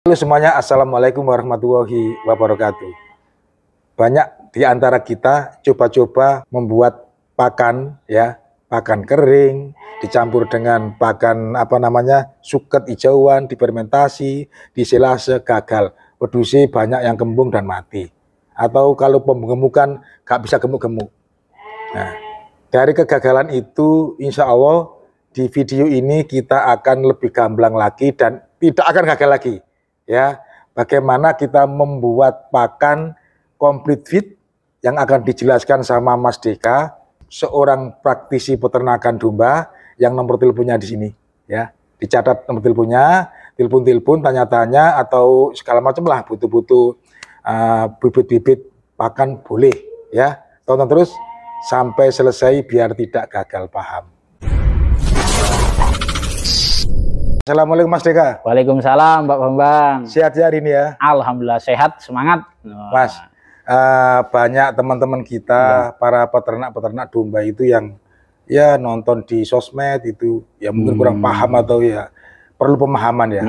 Halo semuanya, Assalamualaikum warahmatullahi wabarakatuh. Banyak di antara kita coba-coba membuat pakan, ya, pakan kering dicampur dengan pakan suket hijauan, difermentasi, disilase, gagal. Produksi banyak yang kembung dan mati. Atau kalau pemgemukan gak bisa gemuk-gemuk. Nah, dari kegagalan itu, insya Allah di video ini kita akan lebih gamblang lagi dan tidak akan gagal lagi. Ya, bagaimana kita membuat pakan complete feed yang akan dijelaskan sama Mas Deka, seorang praktisi peternakan domba, yang nomor teleponnya di sini, ya. Dicatat nomor teleponnya, telepon, tanya-tanya atau segala macam lah, butuh-butuh bibit-bibit pakan boleh, ya. Tonton terus sampai selesai biar tidak gagal paham. Assalamualaikum Mas Deka. Waalaikumsalam Pak Bambang. Sehat ya hari ini ya? Alhamdulillah sehat, semangat. Mas, banyak teman-teman kita, para peternak-peternak domba itu yang ya nonton di sosmed itu ya mungkin kurang paham atau ya perlu pemahaman ya.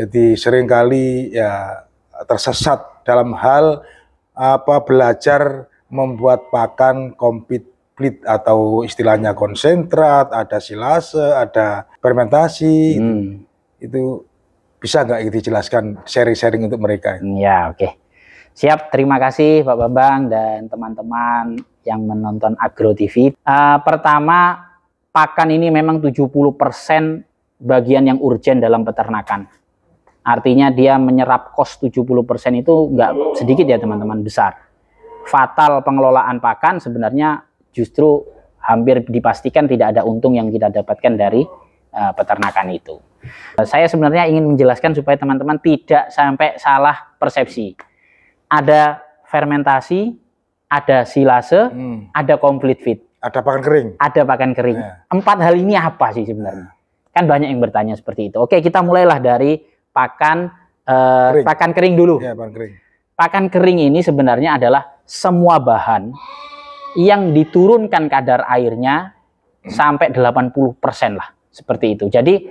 Jadi seringkali ya tersesat dalam hal belajar membuat pakan complete atau istilahnya konsentrat, ada silase, ada fermentasi, itu bisa nggak dijelaskan sharing-sharing untuk mereka? Ya, oke. Siap, terima kasih Pak Bambang dan teman-teman yang menonton Agro TV. Pertama, pakan ini memang 70% bagian yang urgen dalam peternakan. Artinya dia menyerap kos 70% itu nggak sedikit ya teman-teman, besar. Fatal pengelolaan pakan sebenarnya justru hampir dipastikan tidak ada untung yang kita dapatkan dari peternakan itu. Saya sebenarnya ingin menjelaskan supaya teman-teman tidak sampai salah persepsi. Ada fermentasi, ada silase, ada complete feed. Ada pakan kering. Ada pakan kering. Ya. 4 hal ini apa sih sebenarnya? Kan banyak yang bertanya seperti itu. Oke, kita mulailah dari pakan kering dulu. Ya, pakan kering. Pakan kering ini sebenarnya adalah semua bahan yang diturunkan kadar airnya sampai 80% lah, seperti itu. Jadi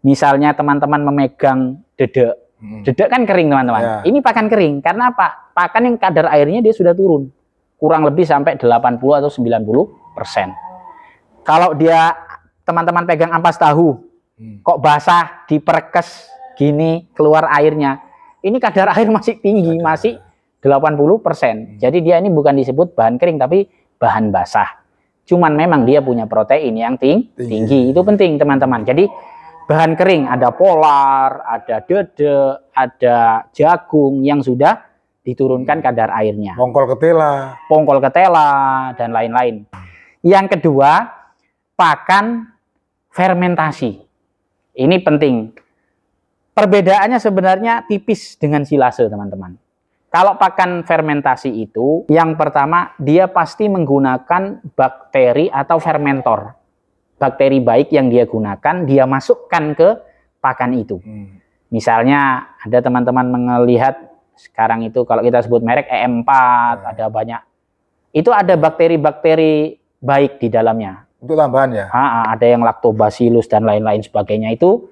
misalnya teman-teman memegang dedek, dedek kan kering teman-teman. Ya. Ini pakan kering, karena apa? Pakan yang kadar airnya dia sudah turun, kurang lebih sampai 80 atau 90%. Kalau dia teman-teman pegang ampas tahu, kok basah, diperkes gini, keluar airnya, ini kadar air masih tinggi, masih 80%. Jadi dia ini bukan disebut bahan kering, tapi bahan basah. Cuman memang dia punya protein yang tinggi. Itu penting teman-teman. Jadi bahan kering ada polar, ada dedek, ada jagung yang sudah diturunkan kadar airnya. Pongkol ketela dan lain-lain. Yang kedua, pakan fermentasi. Ini penting. Perbedaannya sebenarnya tipis dengan silase teman-teman. Kalau pakan fermentasi itu, yang pertama dia pasti menggunakan bakteri atau fermentor. Bakteri baik yang dia gunakan, dia masukkan ke pakan itu. Misalnya ada teman-teman melihat sekarang itu kalau kita sebut merek EM4, ada banyak. Itu ada bakteri-bakteri baik di dalamnya. Untuk tambahan ya? Ada yang lactobacillus dan lain-lain sebagainya itu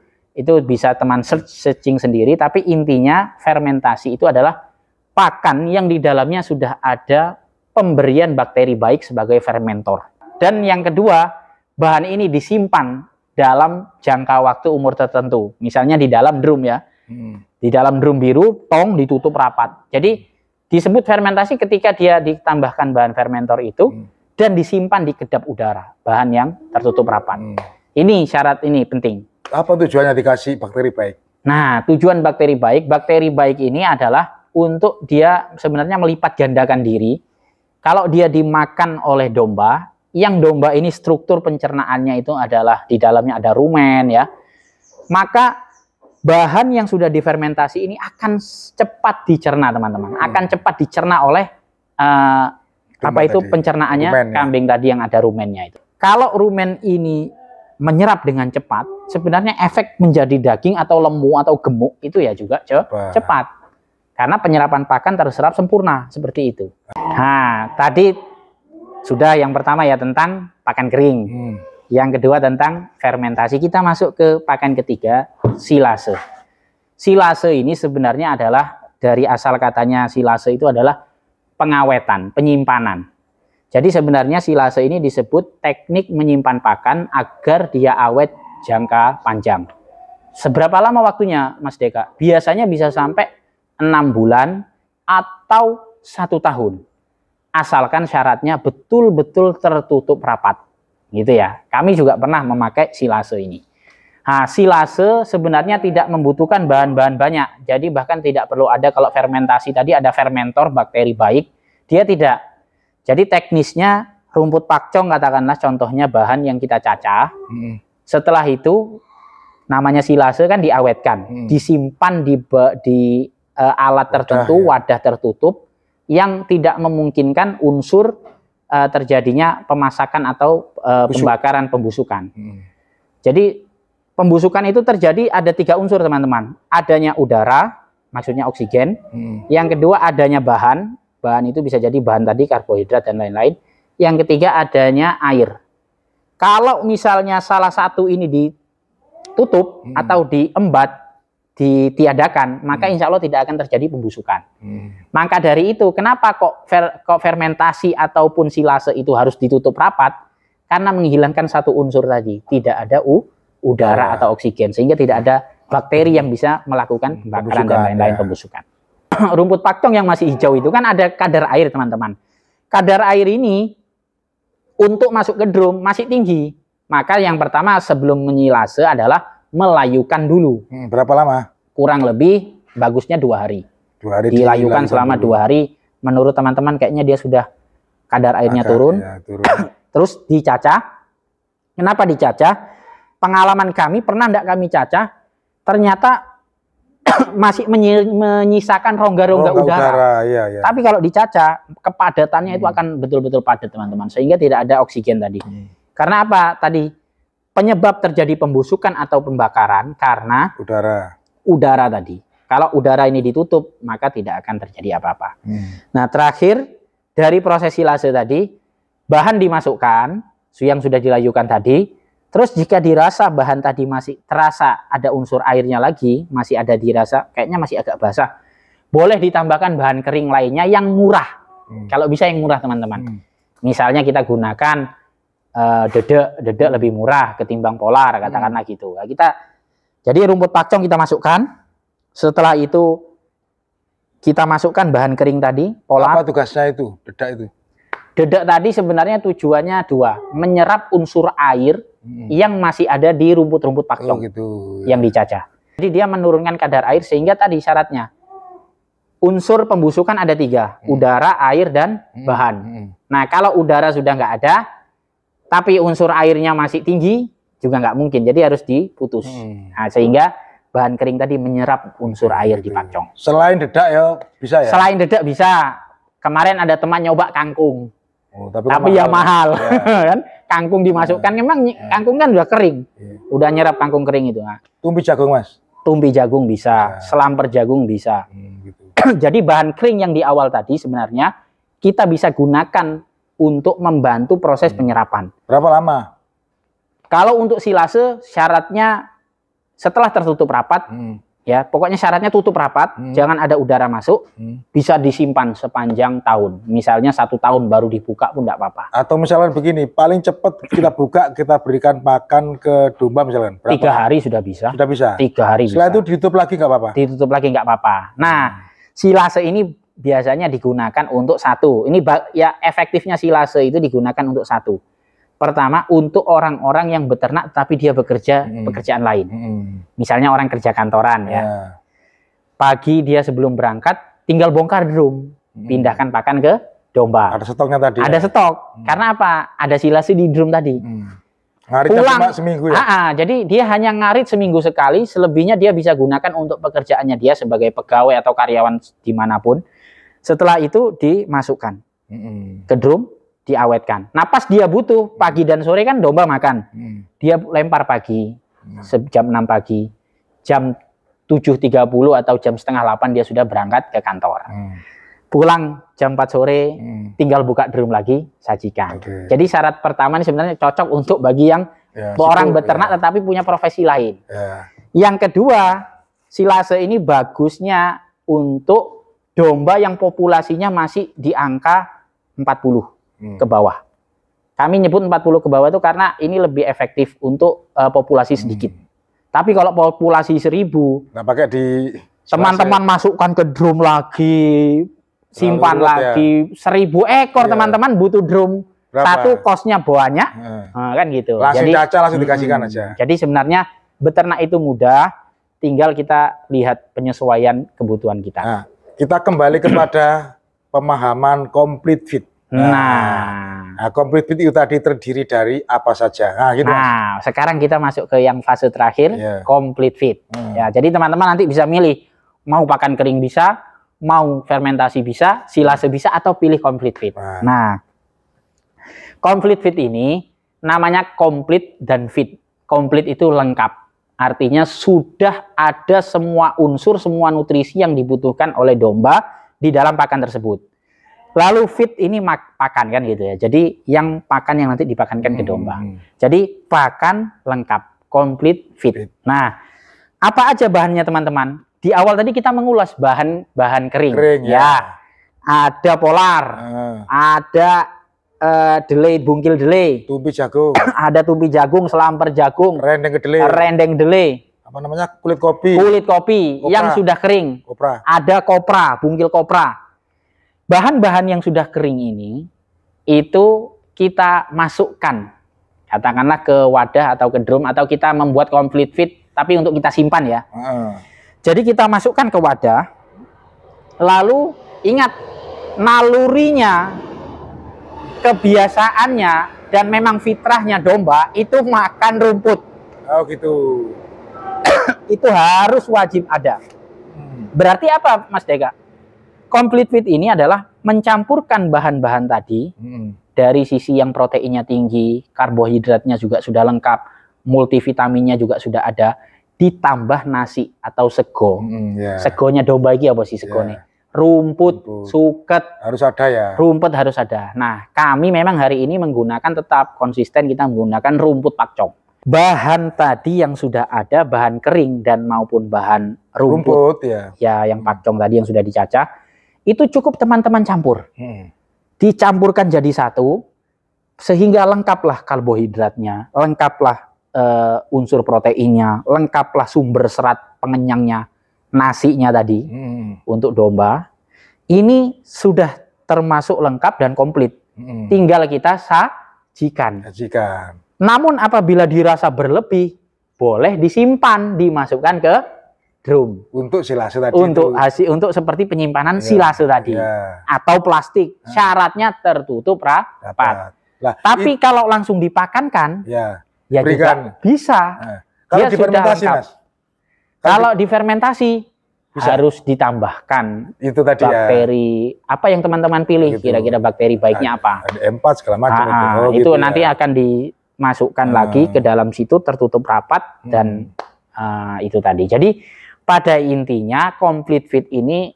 bisa teman searching sendiri, tapi intinya fermentasi itu adalah pakan yang di dalamnya sudah ada pemberian bakteri baik sebagai fermentor. Dan yang kedua, bahan ini disimpan dalam jangka waktu umur tertentu. Misalnya di dalam drum ya. Di dalam drum biru, tong ditutup rapat. Jadi disebut fermentasi ketika dia ditambahkan bahan fermentor itu dan disimpan di kedap udara, bahan yang tertutup rapat. Ini syarat ini penting. Apa tujuannya dikasih bakteri baik? Nah, tujuan bakteri baik ini adalah untuk dia sebenarnya melipat gandakan diri. Kalau dia dimakan oleh domba, yang domba ini struktur pencernaannya itu adalah di dalamnya ada rumen ya. Maka bahan yang sudah difermentasi ini akan cepat dicerna teman-teman. Akan cepat dicerna oleh pencernaannya rumen, kambing ya. Tadi yang ada rumennya itu. Kalau rumen ini menyerap dengan cepat, sebenarnya efek menjadi daging atau lemu atau gemuk itu ya juga cepat. Karena penyerapan pakan terserap sempurna, seperti itu. Nah, tadi sudah yang pertama ya tentang pakan kering. Yang kedua tentang fermentasi. Kita masuk ke pakan ketiga, silase. silase ini sebenarnya adalah dari asal katanya silase itu adalah pengawetan, penyimpanan. Jadi sebenarnya silase ini disebut teknik menyimpan pakan agar dia awet jangka panjang. Seberapa lama waktunya, Mas Deka? Biasanya bisa sampai 6 bulan atau 1 tahun. Asalkan syaratnya betul-betul tertutup rapat. Gitu ya. Kami juga pernah memakai silase ini. Nah, silase sebenarnya tidak membutuhkan bahan-bahan banyak. Jadi bahkan tidak perlu ada, kalau fermentasi tadi ada fermentor bakteri baik, dia tidak. Jadi teknisnya rumput pakcong katakanlah contohnya bahan yang kita cacah. Setelah itu namanya silase kan diawetkan, disimpan di alat tertentu, wadah tertutup yang tidak memungkinkan unsur terjadinya pemasakan atau pembakaran, pembusukan. Jadi pembusukan itu terjadi ada 3 unsur teman-teman. Adanya udara, maksudnya oksigen. Yang kedua adanya bahan itu bisa jadi bahan tadi karbohidrat dan lain-lain. Yang ketiga adanya air. Kalau misalnya salah satu ini ditutup atau diembat, ditiadakan, maka insya Allah tidak akan terjadi pembusukan. Maka dari itu kenapa kok fermentasi ataupun silase itu harus ditutup rapat? Karena menghilangkan satu unsur tadi, tidak ada udara atau oksigen, sehingga tidak ada bakteri yang bisa melakukan pembakaran dan lain-lain, pembusukan. Rumput pakcong yang masih hijau itu kan ada kadar air teman-teman. Kadar air ini untuk masuk ke drum masih tinggi. Maka yang pertama sebelum menyilase adalah melayukan dulu. Berapa lama? Kurang lebih bagusnya 2 hari. 2 hari dilayukan selama 2 hari. Menurut teman-teman kayaknya dia sudah kadar airnya turun. Ya, turun. Terus dicacah. Kenapa dicacah? Pengalaman kami, pernah enggak kami cacah, ternyata masih menyisakan rongga-rongga udara. Ya. Tapi kalau dicacah, kepadatannya itu akan betul-betul padat teman-teman. Sehingga tidak ada oksigen tadi. Karena apa? Tadi penyebab terjadi pembusukan atau pembakaran karena udara tadi. Kalau udara ini ditutup, maka tidak akan terjadi apa-apa. Nah, terakhir dari proses silase tadi, bahan dimasukkan, yang sudah dilayukan tadi. Terus jika dirasa bahan tadi masih terasa ada unsur airnya lagi, masih ada dirasa, kayaknya masih agak basah, boleh ditambahkan bahan kering lainnya yang murah. Kalau bisa yang murah teman-teman. Misalnya kita gunakan dedek lebih murah ketimbang polar, katakanlah gitu. Nah, jadi rumput pakcong kita masukkan. Setelah itu kita masukkan bahan kering tadi, polar. Apa tugasnya itu, dedek itu? Dedek tadi sebenarnya tujuannya 2, menyerap unsur air yang masih ada di rumput-rumput pakcong yang dicacah. Jadi dia menurunkan kadar air sehingga tadi syaratnya unsur pembusukan ada 3, udara, air, dan bahan. Nah, kalau udara sudah nggak ada, tapi unsur airnya masih tinggi, juga nggak mungkin. Jadi harus diputus. Nah, sehingga bahan kering tadi menyerap unsur air di pakcong. Selain dedek ya bisa ya? Selain dedek bisa. Kemarin ada teman nyoba kangkung. Tapi ya mahal. Kan? Kangkung dimasukkan, memang kangkung kan udah kering. Udah nyerap kangkung kering itu. Nah. Tumpi jagung, Mas? Tumpi jagung bisa, selamper jagung bisa. Gitu. Jadi bahan kering yang di awal tadi sebenarnya kita bisa gunakan untuk membantu proses penyerapan. Berapa lama? Kalau untuk silase syaratnya setelah tertutup rapat, ya pokoknya syaratnya tutup rapat, jangan ada udara masuk, bisa disimpan sepanjang tahun. Misalnya 1 tahun baru dibuka pun tidak apa-apa. Atau misalnya begini, paling cepat kita buka, kita berikan pakan ke domba misalnya. 3 hari sudah bisa. Sudah bisa. 3 hari. Setelah bisa. itu ditutup lagi nggak apa-apa. Ditutup lagi nggak apa-apa. Nah, silase ini biasanya digunakan untuk 1. Ini ya efektifnya silase itu digunakan untuk 1. Pertama, untuk orang-orang yang beternak tapi dia bekerja pekerjaan lain. Misalnya orang kerja kantoran ya. Pagi dia sebelum berangkat tinggal bongkar drum, pindahkan pakan ke domba. Ada stoknya tadi. Ada stok. Karena apa? Ada silase di drum tadi. Ngaritnya cuma seminggu ya? Jadi dia hanya ngarit seminggu sekali, selebihnya dia bisa gunakan untuk pekerjaannya dia sebagai pegawai atau karyawan dimanapun. Setelah itu dimasukkan ke drum, diawetkan. Nah pas dia butuh pagi dan sore kan domba makan, dia lempar pagi, jam 6 pagi, jam 7.30 atau jam setengah 8 dia sudah berangkat ke kantor. Pulang jam 4 sore, tinggal buka drum lagi, sajikan. Jadi syarat pertama ini sebenarnya cocok untuk bagi yang orang beternak tetapi punya profesi lain. Yang kedua, silase ini bagusnya untuk domba yang populasinya masih di angka 40 ke bawah. Kami nyebut 40 ke bawah itu karena ini lebih efektif untuk populasi sedikit. Tapi kalau populasi 1000, nah pakai di teman-teman masukkan ke drum lagi, simpan lagi, 1000 ekor teman-teman butuh drum. Satu kosnya banyak, kan gitu. Langsung jadi caca langsung dikasihkan aja. Jadi sebenarnya beternak itu mudah, tinggal kita lihat penyesuaian kebutuhan kita. Nah, kita kembali kepada pemahaman complete fit. Nah, complete fit itu tadi terdiri dari apa saja. Nah, gitu. Nah, sekarang kita masuk ke yang fase terakhir, complete fit. Ya, jadi teman-teman nanti bisa milih mau pakan kering bisa, mau fermentasi bisa, silase bisa, atau pilih complete fit. Nah, complete fit ini namanya complete dan fit. Complete itu lengkap. Artinya sudah ada semua unsur, semua nutrisi yang dibutuhkan oleh domba di dalam pakan tersebut. Lalu fit ini pakan kan gitu ya. Jadi yang pakan yang nanti dipakankan ke domba. Jadi pakan lengkap, complete fit. Nah, apa aja bahannya teman-teman? Di awal tadi kita mengulas bahan kering ya. Ada polar, ada delay, bungkil delay, tumpi jagung, ada tumpi jagung, selamper jagung, rendeng delay, apa namanya, kulit kopi kopra yang sudah kering, ada kopra, bungkil kopra. Bahan-bahan yang sudah kering ini itu kita masukkan, katakanlah ke wadah atau ke drum, atau kita membuat complete fit tapi untuk kita simpan ya. Jadi kita masukkan ke wadah, lalu ingat nalurinya, kebiasaannya dan memang fitrahnya domba itu makan rumput. Oh gitu. Itu harus wajib ada. Berarti apa Mas Deka? Complete fit ini adalah mencampurkan bahan-bahan tadi dari sisi yang proteinnya tinggi, karbohidratnya juga sudah lengkap, multivitaminnya juga sudah ada, ditambah nasi atau sego. Segonya domba ini apa sih segone? Rumput, suket harus ada ya. Rumput harus ada. Nah, kami memang hari ini menggunakan tetap konsisten, kita menggunakan rumput pakcong. Bahan tadi yang sudah ada, bahan kering dan maupun bahan rumput ya yang pakcong tadi yang sudah dicacah, itu cukup teman-teman campur. Dicampurkan jadi satu sehingga lengkaplah karbohidratnya, lengkaplah unsur proteinnya, lengkaplah sumber serat pengenyangnya, nasinya tadi untuk domba. Ini sudah termasuk lengkap dan komplit. Tinggal kita sajikan. Namun apabila dirasa berlebih, boleh disimpan, dimasukkan ke drum. Untuk silase tadi. Untuk seperti penyimpanan silase tadi. Atau plastik. Syaratnya tertutup rapat. Tapi kalau langsung dipakankan, ya juga bisa. Kalau difermentasi, Mas? Kalau difermentasi harus ditambahkan itu tadi bakteri apa yang teman-teman pilih, kira-kira bakteri baiknya apa? Ada M4 segala macam itu nanti akan dimasukkan lagi ke dalam situ tertutup rapat dan itu tadi. Jadi pada intinya complete fit ini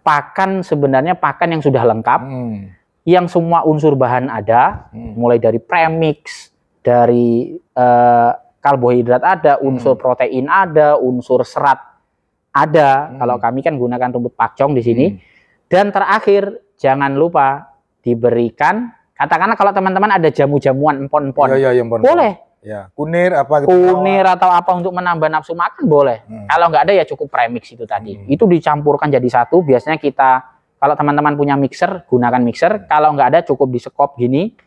pakan sebenarnya pakan yang sudah lengkap, yang semua unsur bahan ada, mulai dari premix, dari karbohidrat ada, unsur protein ada, unsur serat ada. Kalau kami kan gunakan rumput pakcong di sini. Dan terakhir jangan lupa diberikan, katakanlah kalau teman-teman ada jamu-jamuan empon-empon, boleh. Ya, kunir apa gitu. Kunir atau apa untuk menambah nafsu makan boleh. Kalau nggak ada ya cukup premix itu tadi. Itu dicampurkan jadi satu. Biasanya kita kalau teman-teman punya mixer, gunakan mixer. Kalau nggak ada cukup disekop gini,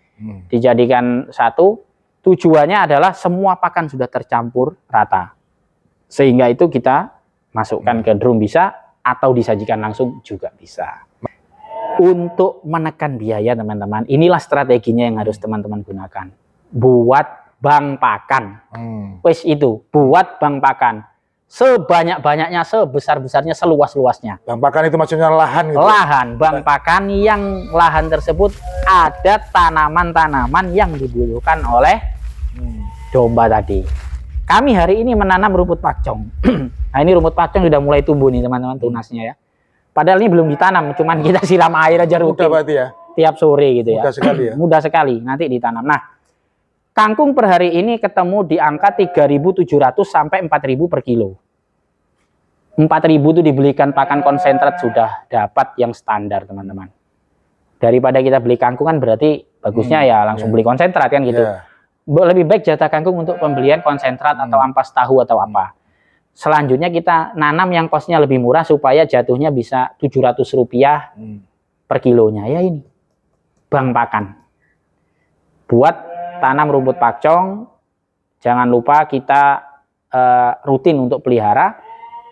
dijadikan satu. Tujuannya adalah semua pakan sudah tercampur rata. Sehingga itu kita masukkan ke drum bisa, atau disajikan langsung juga bisa. Untuk menekan biaya teman-teman, inilah strateginya yang harus teman-teman gunakan. Buat bank pakan. Wes itu, buat bank pakan. Sebanyak-banyaknya, sebesar-besarnya, seluas-luasnya. Bank pakan itu maksudnya lahan gitu? Lahan, bank pakan yang lahan tersebut ada tanaman-tanaman yang dibutuhkan oleh domba tadi. Kami hari ini menanam rumput pakcong. Nah ini rumput pakcong sudah mulai tumbuh nih teman-teman tunasnya ya. Padahal ini belum ditanam, cuman kita siram air aja rutin. Mudah berarti ya? Tiap sore gitu ya. Mudah sekali ya? Mudah sekali, nanti ditanam. Nah, kangkung per hari ini ketemu di angka 3.700 sampai 4.000 per kilo. 4.000 itu dibelikan pakan konsentrat sudah dapat yang standar, teman-teman. Daripada kita beli kangkung kan berarti bagusnya ya langsung beli konsentrat kan gitu. Lebih baik jatah kangkung untuk pembelian konsentrat atau ampas tahu atau apa. Selanjutnya kita nanam yang kosnya lebih murah supaya jatuhnya bisa Rp700 per kilonya. Ya ini, bank pakan. Buat tanam rumput pakcong, jangan lupa kita rutin untuk pelihara,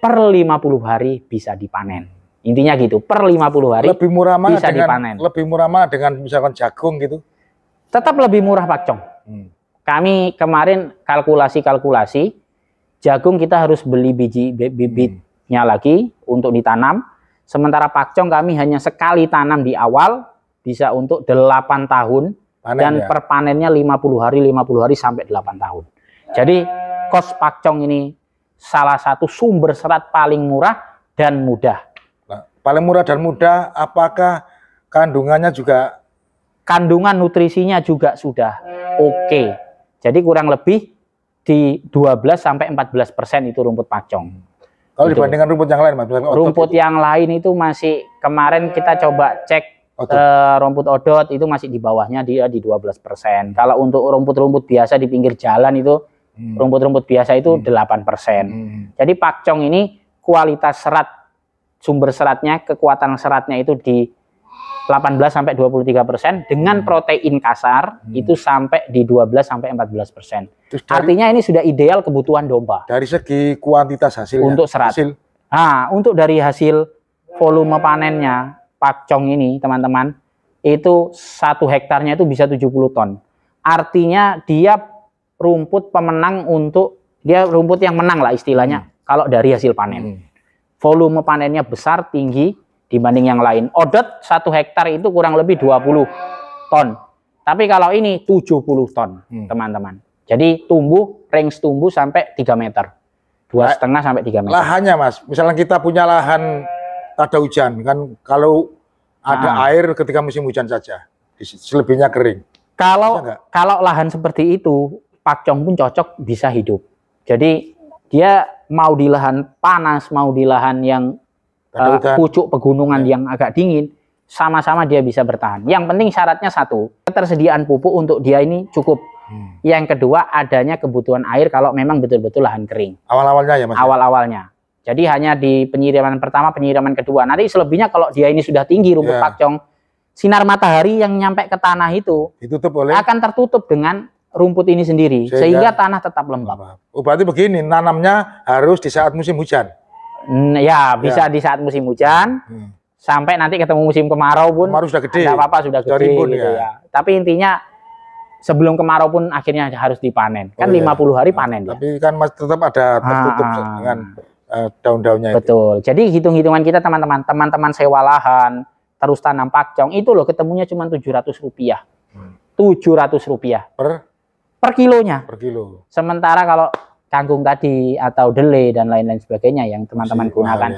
per 50 hari bisa dipanen. Intinya gitu, per 50 hari lebih murah mana bisa dengan, dipanen. Lebih murah mana dengan misalkan jagung gitu? Tetap lebih murah pakcong. Kami kemarin kalkulasi, jagung kita harus beli bibitnya lagi untuk ditanam. Sementara pakcong kami hanya sekali tanam di awal, bisa untuk 8 tahun. Panen, dan ya? Per panennya 50 hari sampai 8 tahun. Jadi kos pakcong ini salah satu sumber serat paling murah dan mudah. Nah, paling murah dan mudah, apakah kandungannya juga? Kandungan nutrisinya juga sudah oke. Jadi kurang lebih di 12-14% itu rumput pakcong. Kalau dibandingkan rumput yang lain, Mas? Rumput yang lain itu masih, kemarin kita coba cek rumput odot itu masih di bawahnya, dia di 12%. Kalau untuk rumput-rumput biasa di pinggir jalan itu, rumput-rumput biasa itu 8%. Jadi pakcong ini kualitas serat, sumber seratnya, kekuatan seratnya itu di 18-23%, dengan protein kasar itu sampai di 12-14%. Artinya ini sudah ideal kebutuhan domba. Dari segi kuantitas hasilnya. Untuk serat. Nah, untuk dari hasil volume panennya pakcong ini, teman-teman, itu 1 hektarnya itu bisa 70 ton. Artinya dia rumput pemenang dia rumput yang menang lah istilahnya, kalau dari hasil panen. Volume panennya besar, tinggi dibanding yang lain. Odot 1 hektar itu kurang lebih 20 ton. Tapi kalau ini 70 ton, teman-teman. Jadi range tumbuh sampai 3 meter. 2,5 sampai 3 meter. Lahannya, Mas, misalnya kita punya lahan ada hujan kan, kalau ada air ketika musim hujan saja, selebihnya kering. Kalau lahan seperti itu, pakcong pun cocok, bisa hidup. Jadi dia mau di lahan panas, mau di lahan yang pucuk pegunungan yang agak dingin, sama-sama dia bisa bertahan. Yang penting syaratnya satu, ketersediaan pupuk untuk dia ini cukup. Yang kedua, adanya kebutuhan air kalau memang betul-betul lahan kering. Awal-awalnya ya, Mas? Awal-awalnya. Jadi hanya di penyiraman pertama, penyiraman kedua. Nanti selebihnya kalau dia ini sudah tinggi rumput pakcong, sinar matahari yang nyampe ke tanah itu akan tertutup dengan rumput ini sendiri, sehingga tanah tetap lembab. Oh, berarti begini, nanamnya harus di saat musim hujan? Ya, bisa di saat musim hujan, sampai nanti ketemu musim kemarau pun, sudah gede. Tidak apa-apa, sudah gede gitu ya. Tapi intinya sebelum kemarau pun akhirnya harus dipanen. Kan 50 hari panen. Tapi kan Mas tetap ada tertutup dengan daun-daunnya. Betul. Jadi hitung-hitungan kita teman-teman sewa lahan, terus tanam pakcong, itu loh ketemunya cuma Rp700. Rp700 per kilonya. Per kilo. Sementara kalau kangkung tadi atau delay dan lain-lain sebagainya yang teman-teman gunakan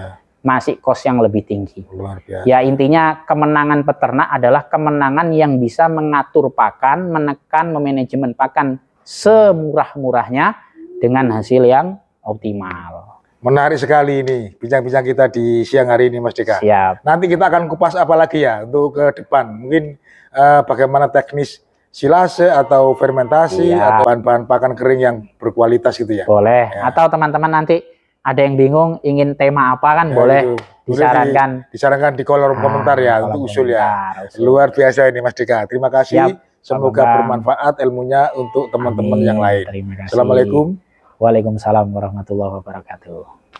masih kos yang lebih tinggi. Luar biasa. Ya intinya kemenangan peternak adalah kemenangan yang bisa mengatur pakan, menekan, memanajemen pakan semurah-murahnya dengan hasil yang optimal. Menarik sekali ini bincang-bincang kita di siang hari ini, Mas Deka. Siap. Nanti kita akan kupas apa lagi ya untuk ke depan. Mungkin bagaimana teknis silase atau fermentasi atau bahan-bahan pakan kering yang berkualitas gitu ya. Boleh. Ya. Atau teman-teman nanti ada yang bingung ingin tema apa kan, boleh disarankan di kolom komentar ya untuk usul ya. Luar biasa ini, Mas Deka. Terima kasih. Semoga bermanfaat ilmunya untuk teman-teman yang lain. Terima kasih. Assalamualaikum. Waalaikumsalam warahmatullahi wabarakatuh.